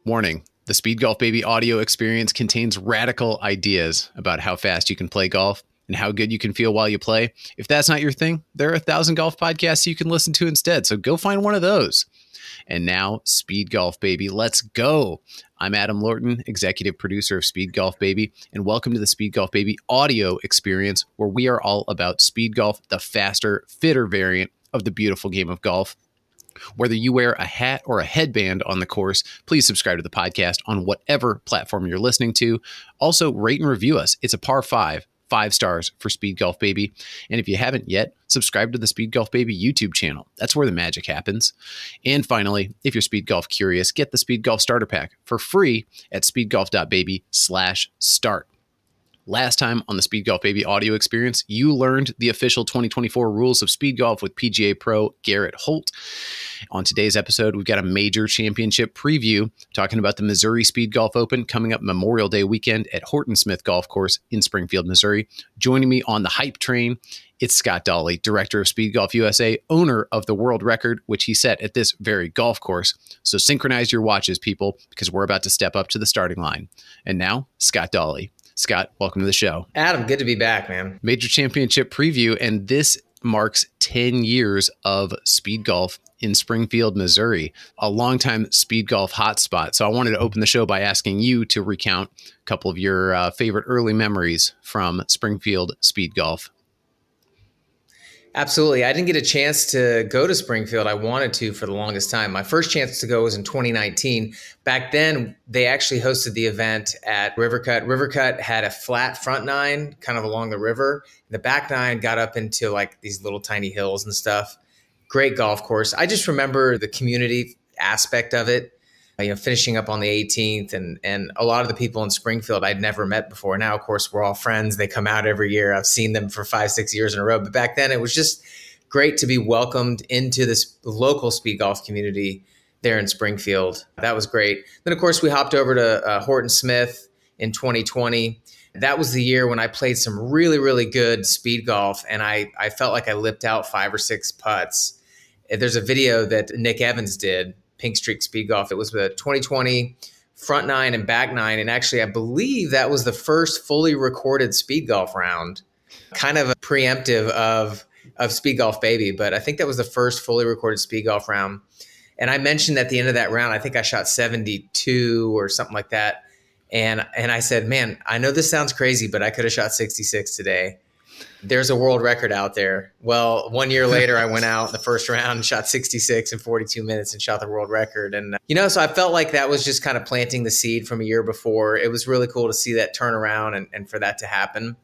Warning, the Speedgolf Baby Audio Experience contains radical ideas about how fast you can play golf and how good you can feel while you play. If that's not your thing, there are 1,000 golf podcasts you can listen to instead, so go find one of those. And now, Speedgolf Baby, let's go. I'm Adam Lorton, executive producer of Speedgolf Baby, and welcome to the Speedgolf Baby Audio Experience, where we are all about speed golf, the faster, fitter variant of the beautiful game of golf. Whether you wear a hat or a headband on the course, please subscribe to the podcast on whatever platform you're listening to. Also, rate and review us. It's a par 5 stars for Speedgolf Baby. And if you haven't yet, subscribe to the Speedgolf Baby YouTube channel. That's where the magic happens. And finally, if you're Speed Golf curious, get the Speed Golf Starter Pack for free at speedgolf.baby/start. Last time on the Speedgolf Baby Audio Experience, you learned the official 2024 rules of speed golf with PGA Pro Garrett Holt. On today's episode, we've got a major championship preview talking about the Missouri Speed Golf Open coming up Memorial Day weekend at Horton Smith Golf Course in Springfield, Missouri. Joining me on the hype train, it's Scott Dawley, director of Speed Golf USA, owner of the world record, which he set at this very golf course. So synchronize your watches, people, because we're about to step up to the starting line. And now, Scott Dawley. Scott, welcome to the show. Adam, good to be back, man. Major championship preview, and this marks 10 years of speed golf in Springfield, Missouri, a longtime speed golf hotspot. So I wanted to open the show by asking you to recount a couple of your favorite early memories from Springfield speed golf. Absolutely. I didn't get a chance to go to Springfield. I wanted to for the longest time. My first chance to go was in 2019. Back then, they actually hosted the event at Rivercut. Rivercut had a flat front nine kind of along the river. The back nine got up into like these little tiny hills and stuff. Great golf course. I just remember the community aspect of it. Finishing up on the 18th and a lot of the people in Springfield I'd never met before. Now, of course, we're all friends. They come out every year. I've seen them for 5-6 years in a row. But back then, it was just great to be welcomed into this local speed golf community there in Springfield. That was great. Then, of course, we hopped over to Horton Smith in 2020. That was the year when I played some really, really good speed golf, and I felt like I lipped out 5 or 6 putts. There's a video that Nick Evans did, Pink Streak Speed Golf. It was the 2020 front nine and back nine. And actually, I believe that was the first fully recorded speed golf round, kind of a preemptive of Speed Golf Baby. But I think that was the first fully recorded speed golf round. And I mentioned at the end of that round, I think I shot 72 or something like that. And I said, man, I know this sounds crazy, but I could have shot 66 today. There's a world record out there. Well, 1 year later, I went out in the first round and shot 66 in 42 minutes and shot the world record. And, so I felt like that was just kind of planting the seed from a year before. It was really cool to see that turn around and for that to happen.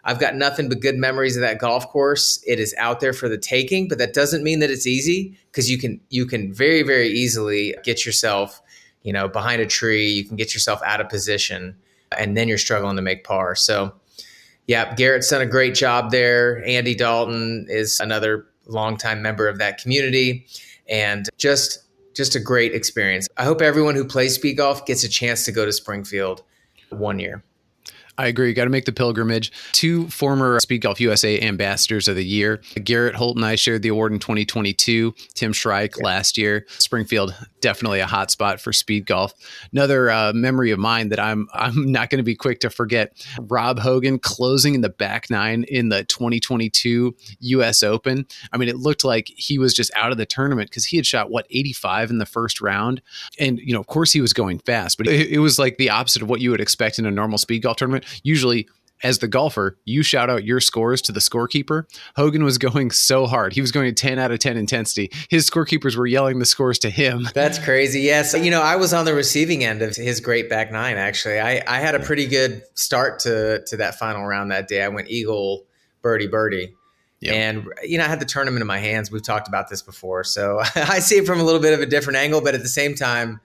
I've got nothing but good memories of that golf course. It is out there for the taking, but that doesn't mean that it's easy, because you can very, very easily get yourself, behind a tree. You can get yourself out of position, and then you're struggling to make par. So, yeah, Garrett's done a great job there. Andy Dalton is another longtime member of that community, and just a great experience. I hope everyone who plays speed golf gets a chance to go to Springfield one year. I agree. You got to make the pilgrimage. 2 former Speed Golf USA ambassadors of the year. Garrett Holt and I shared the award in 2022. Tim Shrike last year. Springfield, definitely a hot spot for speed golf. Another memory of mine that I'm not going to be quick to forget. Rob Hogan closing in the back nine in the 2022 US Open. I mean, it looked like he was just out of the tournament because he had shot 85 in the first round. And, of course he was going fast, but it was like the opposite of what you would expect in a normal speed golf tournament. Usually, as the golfer, you shout out your scores to the scorekeeper. Hogan was going so hard. He was going to 10 out of 10 intensity. His scorekeepers were yelling the scores to him. That's crazy. Yes. I was on the receiving end of his great back nine, actually. I had a pretty good start to that final round that day. I went eagle, birdie. Yep. And, I had the tournament in my hands. We've talked about this before. So I see it from a little bit of a different angle, but at the same time,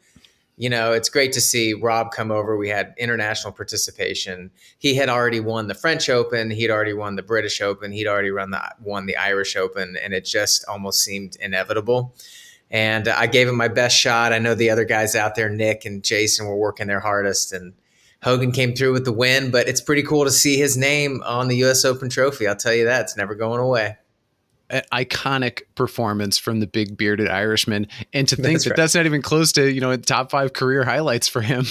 it's great to see Rob come over. We had international participation. He had already won the French Open. He'd already won the British Open. He'd already won the Irish Open. And it just almost seemed inevitable. And I gave him my best shot. I know the other guys out there, Nick and Jason, were working their hardest. And Hogan came through with the win. But it's pretty cool to see his name on the US Open trophy. I'll tell you that. It's never going away. an iconic performance from the big bearded Irishman. And to think that's not even close to, top 5 career highlights for him.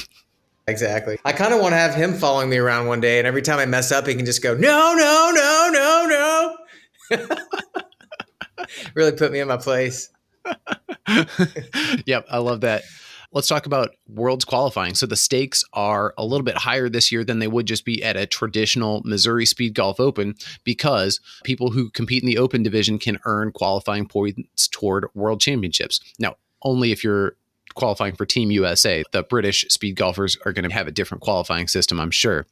Exactly. I kind of want to have him following me around one day, and every time I mess up, he can just go, no, no, no, no, no. Really put me in my place. Yep, I love that. Let's talk about Worlds qualifying. So the stakes are a little bit higher this year than they would just be at a traditional Missouri Speed Golf Open, because people who compete in the Open division can earn qualifying points toward World Championships. Now, only if you're qualifying for Team USA. The British speed golfers are going to have a different qualifying system, I'm sure.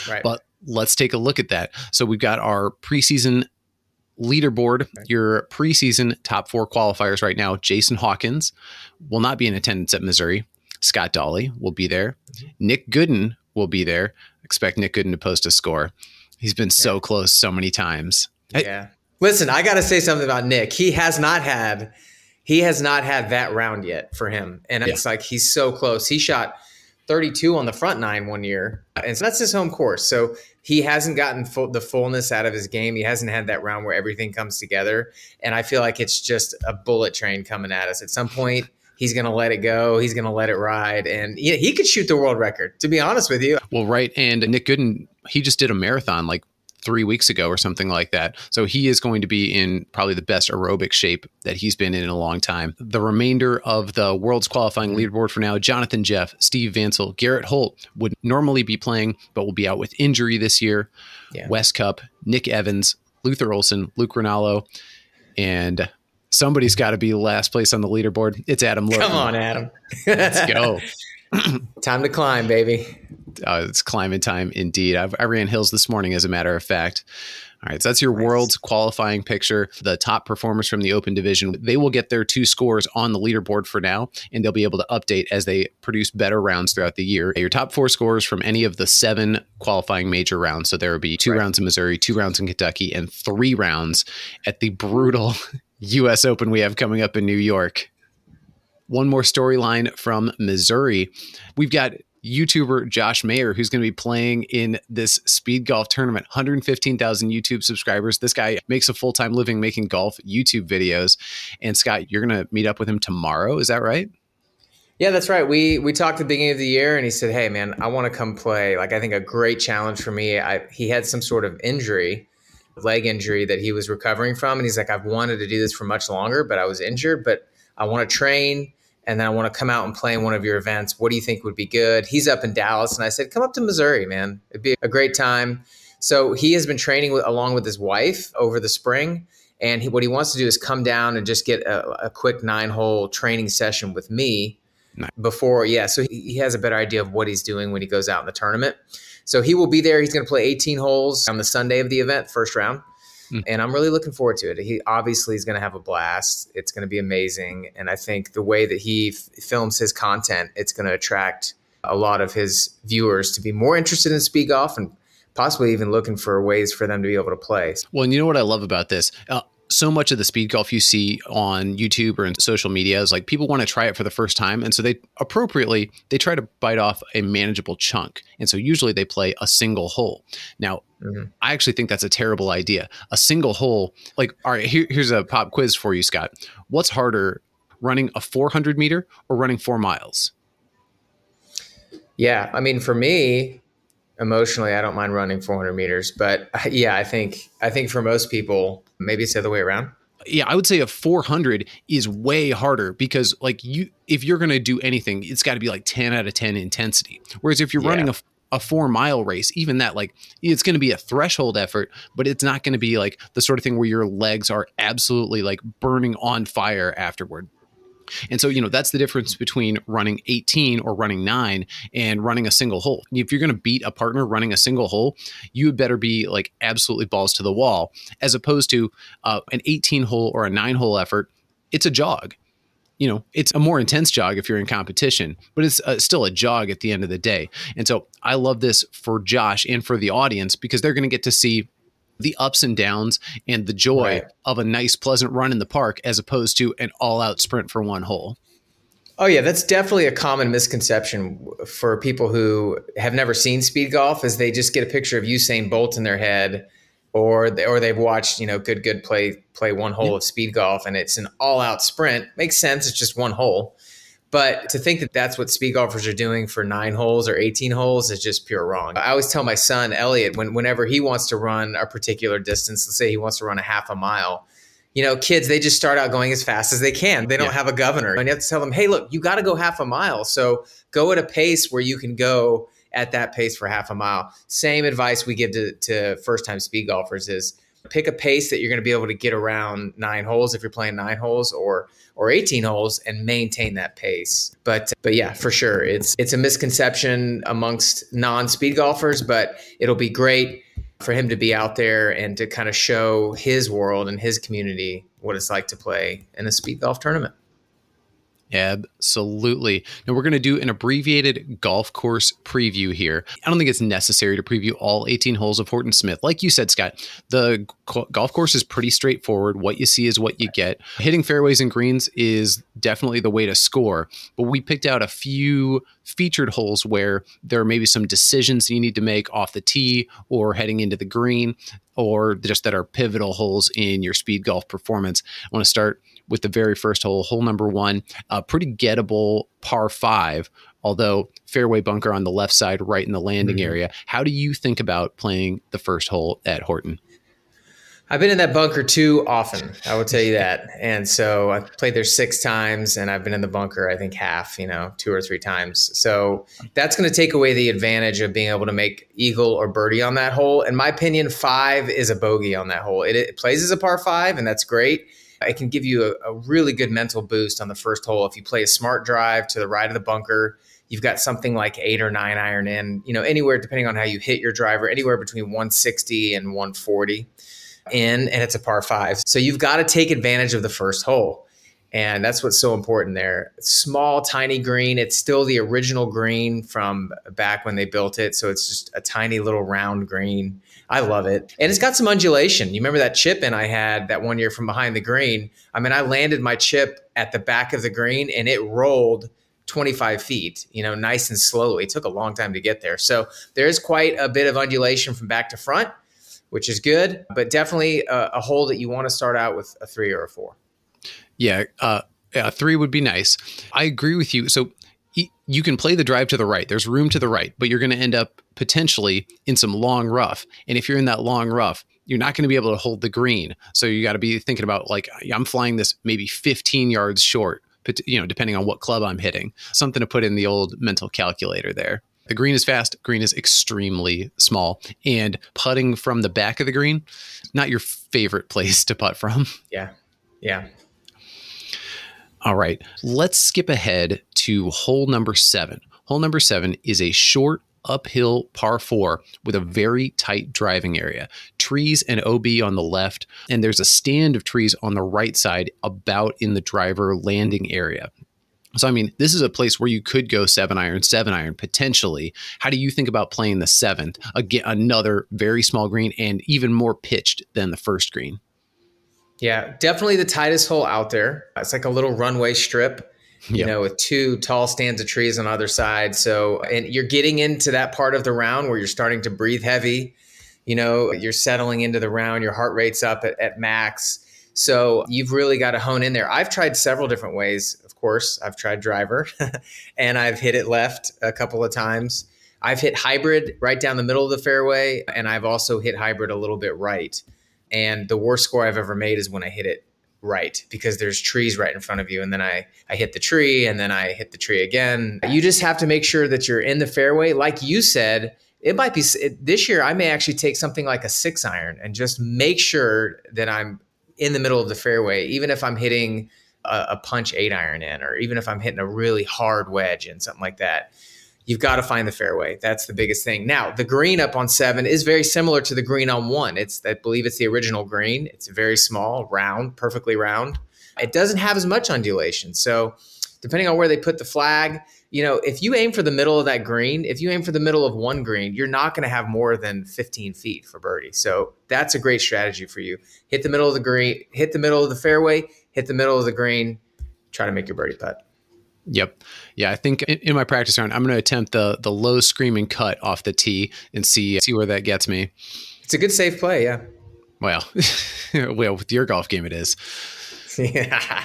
Right. But let's take a look at that. So we've got our preseason leaderboard. Your preseason top 4 qualifiers right now: Jason Hawkins will not be in attendance at Missouri. Scott Dawley will be there. Nick Gooden will be there. Expect Nick Gooden to post a score. He's been so close so many times. Yeah. Listen, I got to say something about Nick. He has not had that round yet for him. And it's like, he's so close. He shot 32 on the front 9 one year. And so that's his home course. So he hasn't gotten the fullness out of his game. He hasn't had that round where everything comes together. And I feel like it's just a bullet train coming at us. At some point, he's going to let it go. He's going to let it ride. And he could shoot the world record, to be honest with you. Well, right. And Nick Gooden, he just did a marathon like 3 weeks ago or something like that. So he is going to be in probably the best aerobic shape that he's been in a long time. The remainder of the World's qualifying leaderboard for now: Jonathan Jeff, Steve Vansel, Garrett Holt would normally be playing, but will be out with injury this year. Yeah. Wes Cup, Nick Evans, Luther Olson, Luke Rinaldo, and somebody's got to be last place on the leaderboard. It's Adam Lorton. Come on, Adam. Let's go. Time to climb, baby. It's climbing time indeed. I ran hills this morning, as a matter of fact. All right, so that's your World's qualifying picture. The top performers from the Open division, they will get their 2 scores on the leaderboard for now, and they'll be able to update as they produce better rounds throughout the year. Your top 4 scores from any of the 7 qualifying major rounds. So there will be 2 rounds in Missouri, 2 rounds in Kentucky, and 3 rounds at the brutal U.S. Open we have coming up in New York. One more storyline from Missouri. We've got YouTuber Josh Mayer, who's going to be playing in this speed golf tournament. 115,000 YouTube subscribers. This guy makes a full-time living making golf YouTube videos. And Scott, you're going to meet up with him tomorrow. Is that right? Yeah, that's right. We talked at the beginning of the year, and he said, hey, man, I want to come play. Like, I think a great challenge for me. He had some sort of injury, leg injury that he was recovering from. And he's like, I've wanted to do this for much longer, but I was injured, but I want to train. And then I want to come out and play in one of your events. What do you think would be good? He's up in Dallas. And I said, come up to Missouri, man. It'd be a great time. So he has been training along with his wife over the spring. And what he wants to do is come down and just get a quick 9-hole training session with me before. Yeah. So he has a better idea of what he's doing when he goes out in the tournament. So he will be there. He's going to play 18 holes on the Sunday of the event, first round. And I'm really looking forward to it. He obviously is going to have a blast. It's going to be amazing. And I think the way that he films his content, it's going to attract a lot of his viewers to be more interested in speed golf and possibly even looking for ways for them to be able to play. Well, and you know what I love about this? So much of the speed golf you see on YouTube or in social media is like people want to try it for the first time. And so they try to bite off a manageable chunk. And so usually they play a single hole. Now, I actually think that's a terrible idea. A single hole, like, all right, here's a pop quiz for you, Scott. What's harder, running a 400 meter or running 4 miles? Yeah. I mean, for me, emotionally, I don't mind running 400 meters, but yeah, I think for most people, maybe it's the other way around. Yeah, I would say a 400 is way harder because like if you're going to do anything, it's got to be like 10 out of 10 intensity. Whereas if you're running a 4-mile race, even that, like, it's going to be a threshold effort, but it's not going to be like the sort of thing where your legs are absolutely like burning on fire afterward. And so, that's the difference between running 18 or running 9 and running a single hole. If you're going to beat a partner running a single hole, you had better be like absolutely balls to the wall, as opposed to an 18 hole or a 9-hole effort. It's a jog. It's a more intense jog if you're in competition, but it's still a jog at the end of the day. And so I love this for Josh and for the audience because they're going to get to see the ups and downs and the joy of a nice, pleasant run in the park as opposed to an all-out sprint for 1 hole. Oh, yeah. That's definitely a common misconception for people who have never seen speed golf is they just get a picture of Usain Bolt in their head or they've watched, good play one hole of speed golf and it's an all out sprint. Makes sense. It's just one hole. But to think that that's what speed golfers are doing for 9 holes or 18 holes is just pure wrong. I always tell my son, Elliot, whenever he wants to run a particular distance, let's say he wants to run a half a mile, kids, they just start out going as fast as they can. They don't have a governor. And you have to tell them, hey, look, you got to go half a mile. So go at a pace where you can go at that pace for half a mile. Same advice we give to first-time speed golfers is pick a pace that you're going to be able to get around 9 holes if you're playing 9 holes or 18 holes and maintain that pace. But yeah, for sure. It's a misconception amongst non-speed golfers, but it'll be great for him to be out there and to kind of show his world and his community what it's like to play in a speed golf tournament. Absolutely. Now we're going to do an abbreviated golf course preview here. I don't think it's necessary to preview all 18 holes of Horton Smith. Like you said, Scott, the golf course is pretty straightforward. What you see is what you get. Hitting fairways and greens is definitely the way to score. But we picked out a few featured holes where there may be some decisions you need to make off the tee or heading into the green, or just that are pivotal holes in your speed golf performance. I want to start with the very first hole, hole number 1, a pretty gettable par 5, although fairway bunker on the left side, right in the landing area. How do you think about playing the first hole at Horton? I've been in that bunker too often, I will tell you that. And so I've played there 6 times and I've been in the bunker, I think half, 2 or 3 times. So that's going to take away the advantage of being able to make eagle or birdie on that hole. In my opinion, 5 is a bogey on that hole. It plays as a par 5 and that's great. It can give you a really good mental boost on the first hole. If you play a smart drive to the right of the bunker, you've got something like 8 or 9 iron in, anywhere, depending on how you hit your driver, anywhere between 160 and 140 in, and it's a par 5. So you've got to take advantage of the first hole. And that's what's so important there. Small, tiny green. It's still the original green from back when they built it. So it's just a tiny little round green. I love it. And it's got some undulation. You remember that chip in I had that one year from behind the green? I mean, I landed my chip at the back of the green and it rolled 25 feet, nice and slowly. It took a long time to get there. So there's quite a bit of undulation from back to front, which is good, but definitely a hole that you want to start out with a 3 or a 4. Yeah, 3 would be nice. I agree with you. So you can play the drive to the right. There's room to the right, but you're going to end up potentially in some long rough. And if you're in that long rough, you're not going to be able to hold the green. So you got to be thinking about, like, I'm flying this maybe 15 yards short, depending on what club I'm hitting. Something to put in the old mental calculator there. The green is fast. Green is extremely small. And putting from the back of the green, not your favorite place to putt from. Yeah. All right, let's skip ahead to hole number 7. Hole number 7 is a short uphill par 4 with a very tight driving area. Trees and OB on the left, and there's a stand of trees on the right side about in the driver landing area. So, I mean, this is a place where you could go 7 iron potentially. How do you think about playing the 7th? Again, another very small green and even more pitched than the first green. Yeah, definitely the tightest hole out there. It's like a little runway strip, with 2 tall stands of trees on either side. So, and you're getting into that part of the round where you're starting to breathe heavy. You're settling into the round, your heart rate's up at max. So you've really got to hone in there. I've tried several different ways. Of course, I've tried driver and I've hit it left a couple of times. I've hit hybrid right down the middle of the fairway, and I've also hit hybrid a little bit right. And the worst score I've ever made is when I hit it right, because there's trees right in front of you. And then I hit the tree and then I hit the tree again. You just have to make sure that you're in the fairway. Like you said, it might be this year, I may actually take something like a 6 iron and just make sure that I'm in the middle of the fairway, even if I'm hitting a punch 8 iron in, or even if I'm hitting a really hard wedge in, something like that. You've got to find the fairway. That's the biggest thing. Now, the green up on 7 is very similar to the green on 1. I believe it's the original green. It's very small, round, perfectly round. It doesn't have as much undulation. So depending on where they put the flag, if you aim for the middle of that green, if you aim for the middle of one green, you're not going to have more than 15 feet for birdie. So that's a great strategy for you. Hit the middle of the green, hit the middle of the fairway, hit the middle of the green, try to make your birdie putt. Yep. Yeah, I think in my practice round, I'm going to attempt the low screaming cut off the tee and see where that gets me. It's a good safe play, yeah. Well, well, with your golf game, it is. Yeah.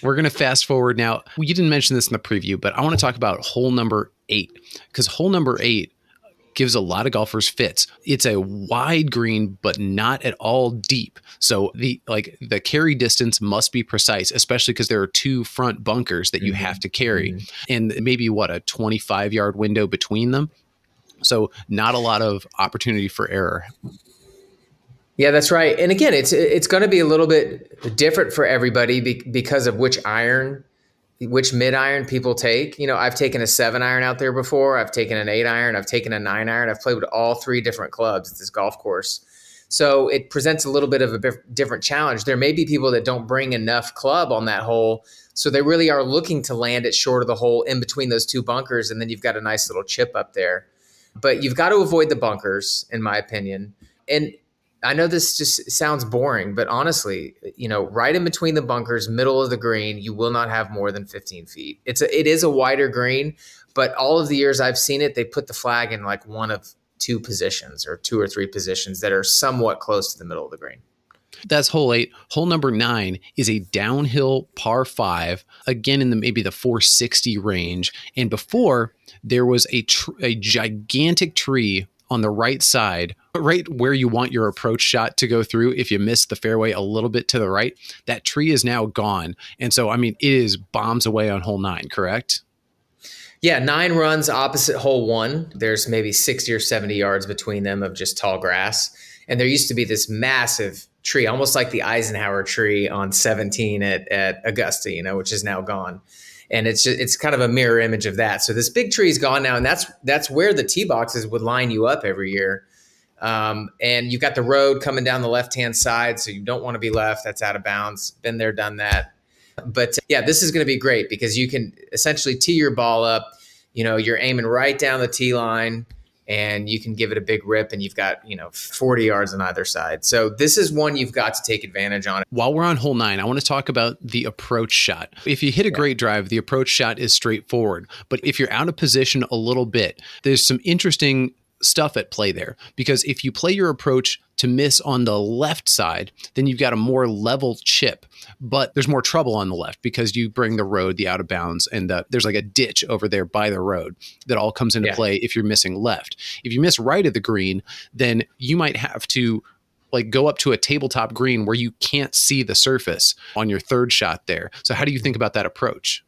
We're going to fast forward now. You didn't mention this in the preview, but I want to talk about hole number 8, because hole number 8 gives a lot of golfers fits. It's a wide green, but not at all deep. So the carry distance must be precise, especially because there are 2 front bunkers that you have to carry, and maybe a 25-yard window between them. So not a lot of opportunity for error. Yeah, that's right. And again, it's going to be a little bit different for everybody because of which mid iron people take. You know, I've taken a 7-iron out there before. I've taken an 8-iron. I've taken a 9-iron. I've played with all 3 different clubs at this golf course. So it presents a little bit of a different challenge. There may be people that don't bring enough club on that hole, so they really are looking to land it short of the hole in between those 2 bunkers, and then you've got a nice little chip up there. But you've got to avoid the bunkers, in my opinion. And I know this just sounds boring, but honestly, you know, right in between the bunkers, middle of the green, you will not have more than 15 feet. It is a wider green, but all of the years I've seen it, they put the flag in like one of 2 positions or 2 or 3 positions that are somewhat close to the middle of the green. That's hole 8. Hole number 9 is a downhill par 5, again in maybe the 460 range. And before, there was a gigantic tree on the right side, right where you want your approach shot to go through. If you miss the fairway a little bit to the right, that tree is now gone. And so, I mean, it is bombs away on hole 9, correct? Yeah, 9 runs opposite hole 1. There's maybe 60 or 70 yards between them of just tall grass. And there used to be this massive tree, almost like the Eisenhower tree on 17 at Augusta, you know, which is now gone. And it's kind of a mirror image of that. So this big tree is gone now, and that's where the tee boxes would line you up every year. And you've got the road coming down the left-hand side, so you don't want to be left. That's out of bounds. Been there, done that. But yeah, this is going to be great because you can essentially tee your ball up. You know, you're aiming right down the tee line, and you can give it a big rip, and you've got, 40 yards on either side. So this is one you've got to take advantage on. While we're on hole 9, I want to talk about the approach shot. If you hit a great drive, the approach shot is straightforward. But if you're out of position a little bit, there's some interesting stuff at play there, because if you play your approach to miss on the left side, then you've got a more level chip, but there's more trouble on the left because you bring the road, the out of bounds, and there's like a ditch over there by the road that all comes into play if you're missing left. If you miss right of the green, then you might have to like go up to a tabletop green where you can't see the surface on your third shot there. So how do you think about that approach?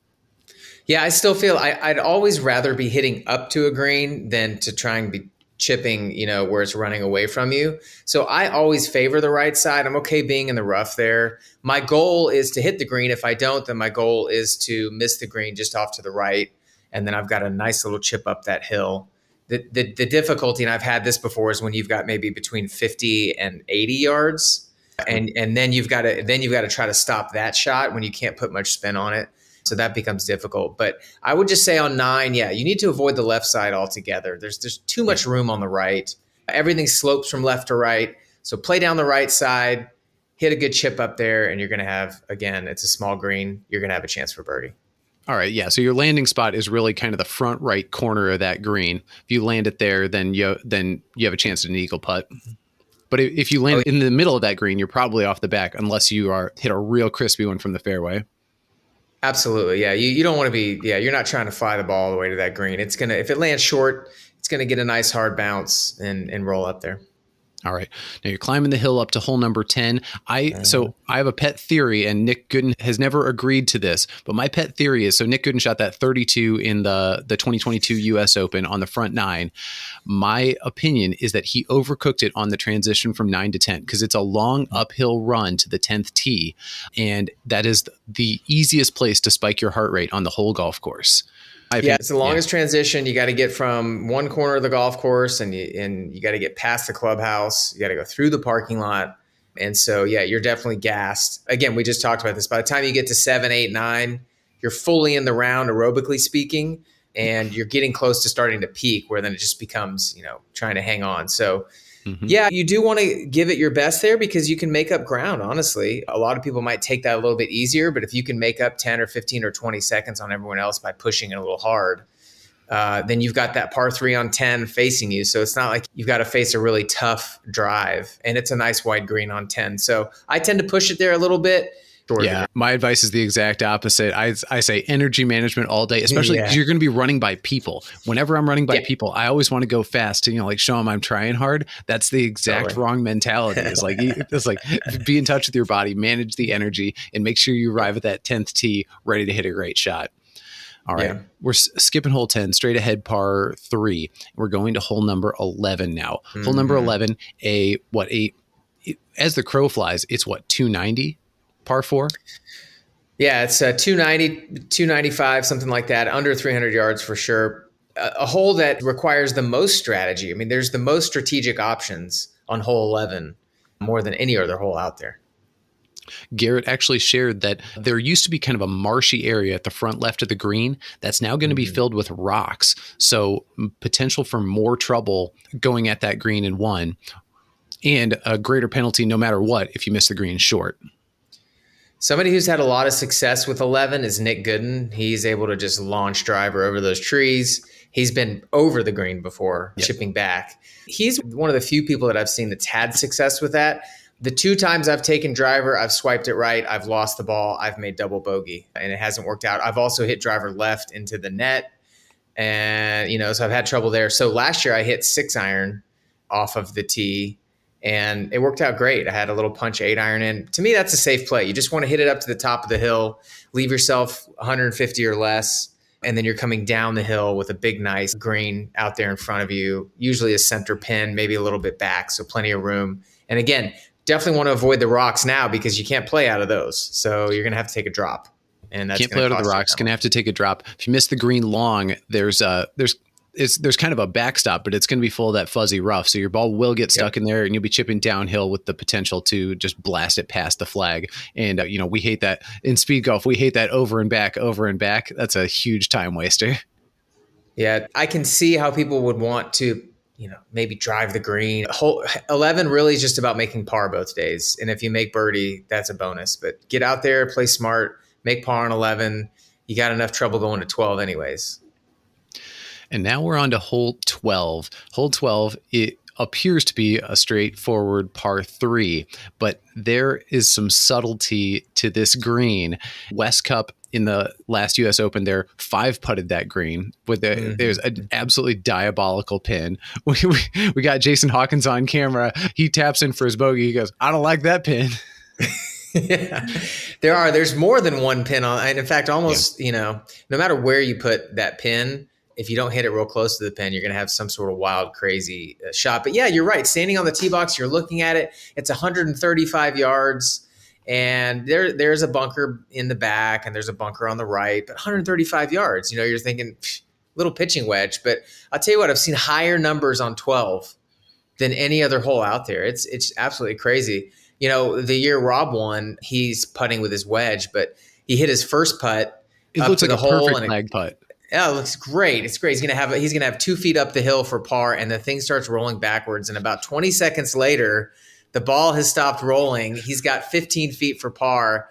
Yeah, I still feel I'd always rather be hitting up to a green than to try and be chipping, where it's running away from you. So I always favor the right side. I'm okay being in the rough there. My goal is to hit the green. If I don't, then my goal is to miss the green just off to the right. And then I've got a nice little chip up that hill. The difficulty, and I've had this before, is when you've got maybe between 50 and 80 yards. And then you've got to try to stop that shot when you can't put much spin on it. So that becomes difficult. But I would just say on 9, you need to avoid the left side altogether. There's too much room on the right. Everything slopes from left to right. So play down the right side, hit a good chip up there, and you're going to have, again, it's a small green, you're going to have a chance for birdie. All right, yeah. So your landing spot is really kind of the front right corner of that green. If you land it there, then you have a chance at an eagle putt. But if you land in the middle of that green, you're probably off the back unless you hit a real crispy one from the fairway. Absolutely. Yeah. You don't want to be, you're not trying to fly the ball all the way to that green. If it lands short, it's going to get a nice hard bounce and roll up there. All right. Now you're climbing the hill up to hole number 10. So I have a pet theory, and Nick Gooden has never agreed to this, but my pet theory is, so Nick Gooden shot that 32 in the 2022 US Open on the front 9. My opinion is that he overcooked it on the transition from 9 to 10 because it's a long uphill run to the 10th tee. And that is the easiest place to spike your heart rate on the whole golf course. It's the longest transition. You got to get from one corner of the golf course and you got to get past the clubhouse. You got to go through the parking lot. And so, you're definitely gassed. Again, we just talked about this. By the time you get to 7, 8, 9, you're fully in the round, aerobically speaking, and you're getting close to starting to peak, where then it just becomes, trying to hang on. So, you do want to give it your best there because you can make up ground, honestly. A lot of people might take that a little bit easier, but if you can make up 10 or 15 or 20 seconds on everyone else by pushing it a little hard, then you've got that par 3 on 10 facing you. So it's not like you've got to face a really tough drive, and it's a nice wide green on 10. So I tend to push it there a little bit. Yeah, my advice is the exact opposite. I say energy management all day, especially because you're going to be running by people. Whenever I'm running by people, I always want to go fast to, like show them I'm trying hard. That's the exact wrong mentality. It's like be in touch with your body, manage the energy, and make sure you arrive at that 10th tee ready to hit a great shot. All right, we're skipping hole 10, straight ahead par 3. We're going to hole number 11 now. Hole number 11, as the crow flies, it's 290? Par 4? Yeah, it's 290, 295, something like that, under 300 yards for sure. A hole that requires the most strategy. I mean, there's the most strategic options on hole 11, more than any other hole out there. Garrett actually shared that there used to be kind of a marshy area at the front left of the green that's now going to be filled with rocks. So potential for more trouble going at that green in 1, and a greater penalty no matter what if you miss the green short. Somebody who's had a lot of success with 11 is Nick Gooden. He's able to just launch driver over those trees. He's been over the green before, chipping back. He's one of the few people that I've seen that's had success with that. The 2 times I've taken driver, I've swiped it right, I've lost the ball, I've made double bogey, and it hasn't worked out. I've also hit driver left into the net, and so I've had trouble there. So last year I hit 6-iron off of the tee, and it worked out great. I had a little punch 8-iron in. To me, that's a safe play. You just want to hit it up to the top of the hill, leave yourself 150 or less, and then you're coming down the hill with a big, nice green out there in front of you, usually a center pin, maybe a little bit back, so plenty of room. And again, definitely want to avoid the rocks now because you can't play out of those. So you're going to have to take a drop. And that's can't play out of the rocks. Going to have to take a drop. If you miss the green long, there's kind of a backstop, but it's going to be full of that fuzzy rough. So your ball will get stuck in there, and you'll be chipping downhill with the potential to just blast it past the flag. And, we hate that in speed golf. We hate that over and back. That's a huge time waster. Yeah. I can see how people would want to, maybe drive the green. Hole 11 really is just about making par both days. And if you make birdie, that's a bonus, but get out there, play smart, make par on 11. You got enough trouble going to 12 anyways. And now we're on to hole 12. Hole 12, it appears to be a straightforward par 3, but there is some subtlety to this green. West Cup in the last U.S. Open, there 5-putted that green with there's an absolutely diabolical pin. We got Jason Hawkins on camera. He taps in for his bogey. He goes, "I don't like that pin." Yeah, there's more than one pin on. And in fact, almost, no matter where you put that pin, if you don't hit it real close to the pin, you're going to have some sort of wild, crazy shot. But yeah, you're right. Standing on the tee box, you're looking at it. It's 135 yards, and there's a bunker in the back, and there's a bunker on the right. But 135 yards, you're thinking little pitching wedge. But I'll tell you what, I've seen higher numbers on 12 than any other hole out there. It's absolutely crazy. The year Rob won, he's putting with his wedge, but he hit his first putt. It looks like a perfect lag putt. Yeah, it looks great. It's great. He's gonna have 2 feet up the hill for par, and the thing starts rolling backwards. And about 20 seconds later, the ball has stopped rolling. He's got 15 feet for par.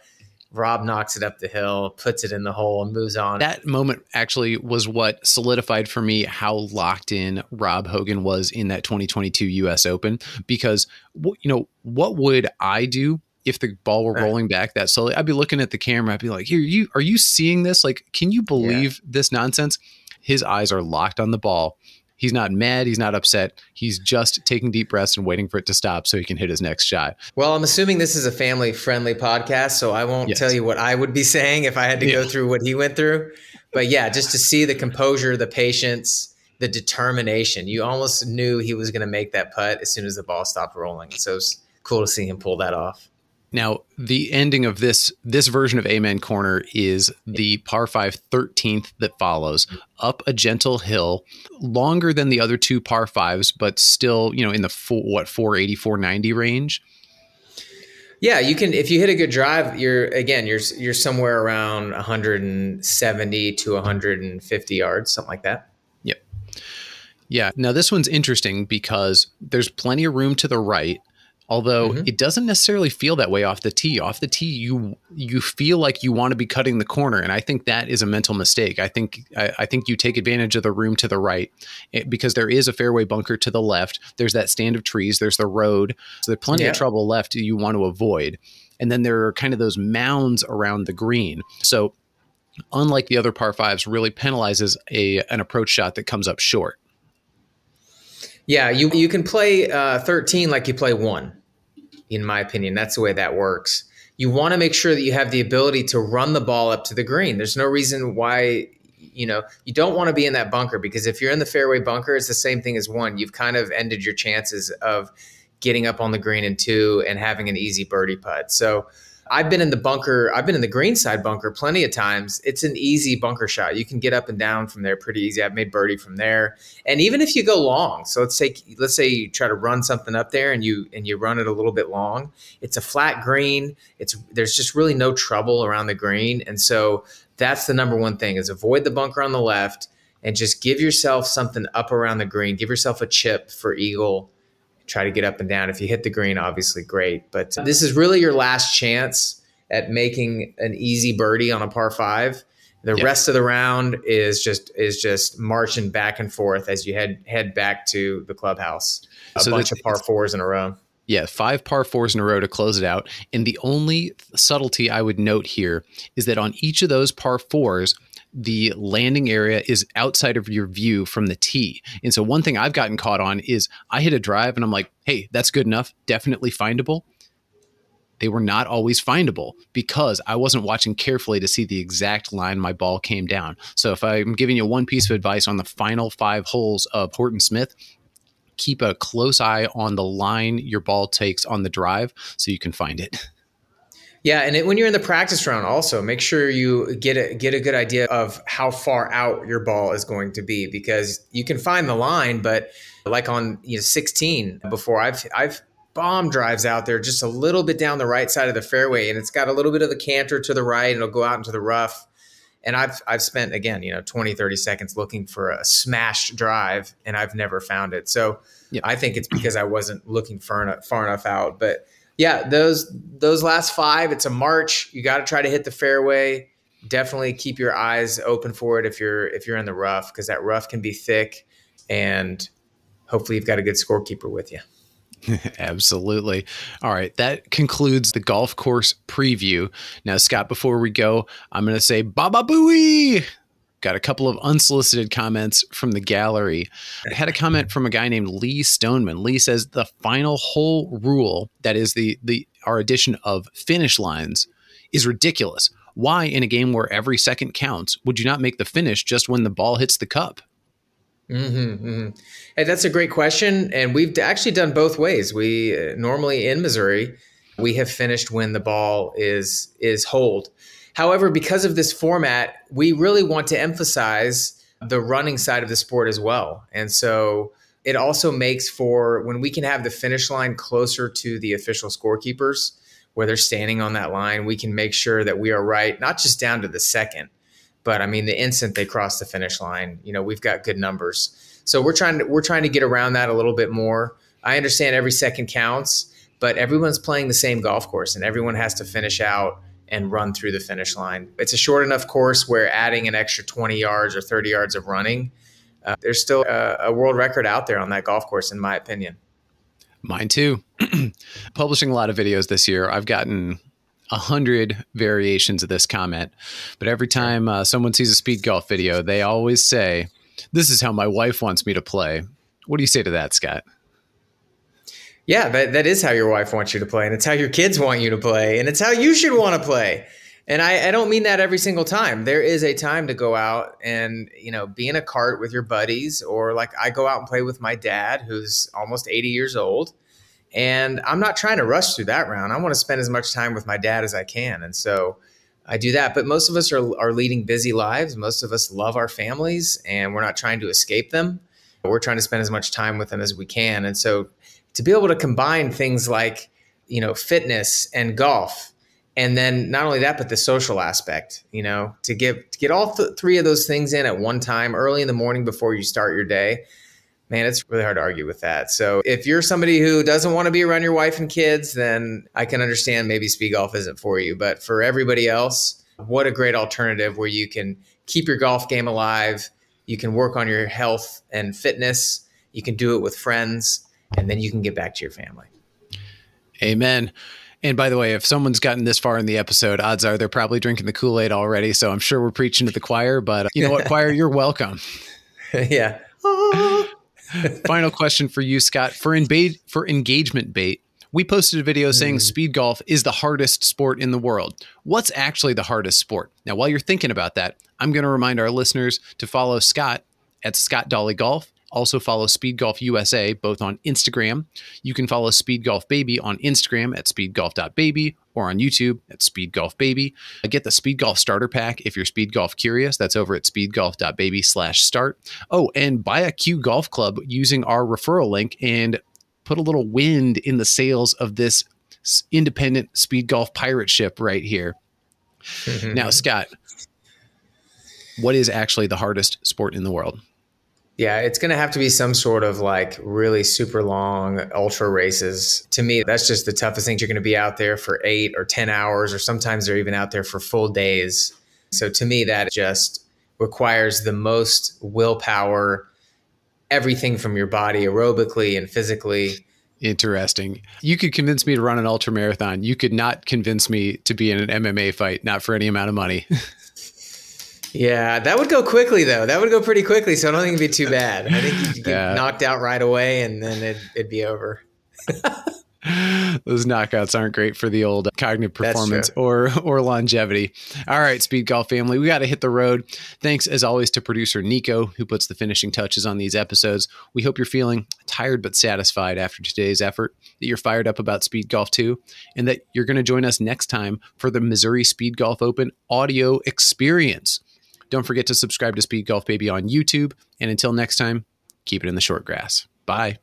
Rob knocks it up the hill, puts it in the hole, and moves on. That moment actually was what solidified for me how locked in Rob Hogan was in that 2022 U.S. Open. Because what would I do if the ball were rolling back that slowly? I'd be looking at the camera. I'd be like, "Here, are you seeing this? Like, can you believe this nonsense?" His eyes are locked on the ball. He's not mad. He's not upset. He's just taking deep breaths and waiting for it to stop so he can hit his next shot. Well, I'm assuming this is a family-friendly podcast, so I won't tell you what I would be saying if I had to go through what he went through. But yeah, just to see the composure, the patience, the determination. You almost knew he was going to make that putt as soon as the ball stopped rolling. So it's cool to see him pull that off. Now, the ending of this version of Amen Corner is the par 5 13th that follows up a gentle hill, longer than the other 2 par 5s, but still, in the 480, 490 range. Yeah, you can, if you hit a good drive, you're somewhere around 170 to 150 yards, something like that. Yep. Yeah. Now this one's interesting because there's plenty of room to the right. Although it doesn't necessarily feel that way off the tee. Off the tee, you feel like you want to be cutting the corner, and I think that is a mental mistake. I think you take advantage of the room to the right because there is a fairway bunker to the left. There's that stand of trees. There's the road. So there's plenty of trouble left you want to avoid. And then there are kind of those mounds around the green. So unlike the other par fives, really penalizes an approach shot that comes up short. Yeah, you can play 13 like you play 1, in my opinion. That's the way that works. You want to make sure that you have the ability to run the ball up to the green. There's no reason why, you don't want to be in that bunker, because if you're in the fairway bunker, it's the same thing as 1. You've kind of ended your chances of getting up on the green in 2 and having an easy birdie putt. So I've been in the bunker. I've been in the green side bunker plenty of times. It's an easy bunker shot. You can get up and down from there pretty easy. I've made birdie from there. And even if you go long, so let's say you try to run something up there and you run it a little bit long. It's a flat green. There's just really no trouble around the green. And so that's the number one thing, is avoid the bunker on the left and just give yourself something up around the green. Give yourself a chip for eagle. Try to get up and down. If you hit the green, obviously great. But this is really your last chance at making an easy birdie on a par 5. The rest of the round is just marching back and forth as you head back to the clubhouse. A bunch of par 4s in a row. Yeah, 5 par 4s in a row to close it out. And the only subtlety I would note here is that on each of those par 4s, the landing area is outside of your view from the tee. And so one thing I've gotten caught on is I hit a drive and I'm like, hey, that's good enough. Definitely findable. They were not always findable because I wasn't watching carefully to see the exact line my ball came down. So if I'm giving you one piece of advice on the final 5 holes of Horton Smith, keep a close eye on the line your ball takes on the drive so you can find it. Yeah, and when you're in the practice round, also make sure you get a good idea of how far out your ball is going to be, because you can find the line, but like on 16 before, I've bombed drives out there just a little bit down the right side of the fairway, and it's got a little bit of a canter to the right, and it'll go out into the rough. And I've spent, again, 20, 30 seconds looking for a smashed drive, and I've never found it. So I think it's because I wasn't looking far enough out, but. Yeah, those last 5, it's a march. You got to try to hit the fairway. Definitely keep your eyes open for it if you're in the rough, because that rough can be thick, and hopefully you've got a good scorekeeper with you. Absolutely. All right, that concludes the golf course preview. Now, Scott, before we go, I'm going to say Baba Booey. Got a couple of unsolicited comments from the gallery. I had a comment from a guy named Lee Stoneman. Lee says the final hole rule, that is our addition of finish lines, is ridiculous. Why, in a game where every second counts, would you not make the finish just when the ball hits the cup? Hey, that's a great question. And we've actually done both ways. We normally in Missouri, we have finished when the ball is holed. However, because of this format, we really want to emphasize the running side of the sport as well. And so it also makes for when we can have the finish line closer to the official scorekeepers, where they're standing on that line, we can make sure that we are right, not just down to the second, but I mean, the instant they cross the finish line, we've got good numbers. So we're trying to get around that a little bit more. I understand every second counts, but everyone's playing the same golf course and everyone has to finish out and run through the finish line. It's a short enough course where adding an extra 20 yards or 30 yards of running, there's still a world record out there on that golf course, in my opinion. Mine too. Publishing a lot of videos this year, I've gotten 100 variations of this comment, but every time someone sees a speed golf video, they always say, "This is how my wife wants me to play." What do you say to that, Scott? Yeah, that is how your wife wants you to play, and it's how your kids want you to play, and it's how you should want to play. And I don't mean that every single time. There is a time to go out and, be in a cart with your buddies, or like I go out and play with my dad, who's almost 80 years old. And I'm not trying to rush through that round. I want to spend as much time with my dad as I can. And so I do that. But most of us are leading busy lives. Most of us love our families, and we're not trying to escape them. We're trying to spend as much time with them as we can. And so to be able to combine things like, fitness and golf, and then not only that, but the social aspect, to get all 3 of those things in at one time early in the morning before you start your day, Man, it's really hard to argue with that. So if you're somebody who doesn't want to be around your wife and kids, then I can understand maybe speed golf isn't for you. But for everybody else, what a great alternative where you can keep your golf game alive. You can work on your health and fitness. You can do it with friends, and then you can get back to your family. Amen. And by the way, if someone's gotten this far in the episode, odds are they're probably drinking the Kool-Aid already. So I'm sure we're preaching to the choir, but you know what, choir, you're welcome. Yeah. Final question for you, Scott. For engagement bait, we posted a video saying speed golf is the hardest sport in the world. What's actually the hardest sport? Now, while you're thinking about that, I'm going to remind our listeners to follow Scott at Scott Dawley Golf. Also follow Speedgolf USA, both on Instagram. You can follow Speedgolf Baby on Instagram at speedgolf.baby or on YouTube at Speedgolf Baby. Get the Speedgolf Starter Pack if you're Speedgolf curious. That's over at speedgolf.baby/start. Oh, and buy a Q Golf Club using our referral link and put a little wind in the sails of this independent speed golf pirate ship right here. Now, Scott, what is actually the hardest sport in the world? Yeah, it's going to have to be some sort of like really super long ultra races. To me, that's just the toughest thing. You're going to be out there for 8 or 10 hours, or sometimes they're even out there for full days. So to me, that just requires the most willpower, everything from your body aerobically and physically. Interesting. You could convince me to run an ultra marathon. You could not convince me to be in an MMA fight, not for any amount of money. Yeah, that would go quickly, though. That would go pretty quickly, so I don't think it'd be too bad. I think you could get knocked out right away, and then it'd be over. Those knockouts aren't great for the old cognitive performance or longevity. All right, Speed Golf family, we got to hit the road. Thanks, as always, to producer Nico, who puts the finishing touches on these episodes. We hope you're feeling tired but satisfied after today's effort, that you're fired up about Speed Golf too, and that you're going to join us next time for the Missouri Speed Golf Open Audio Experience. Don't forget to subscribe to Speed Golf Baby on YouTube. And until next time, keep it in the short grass. Bye.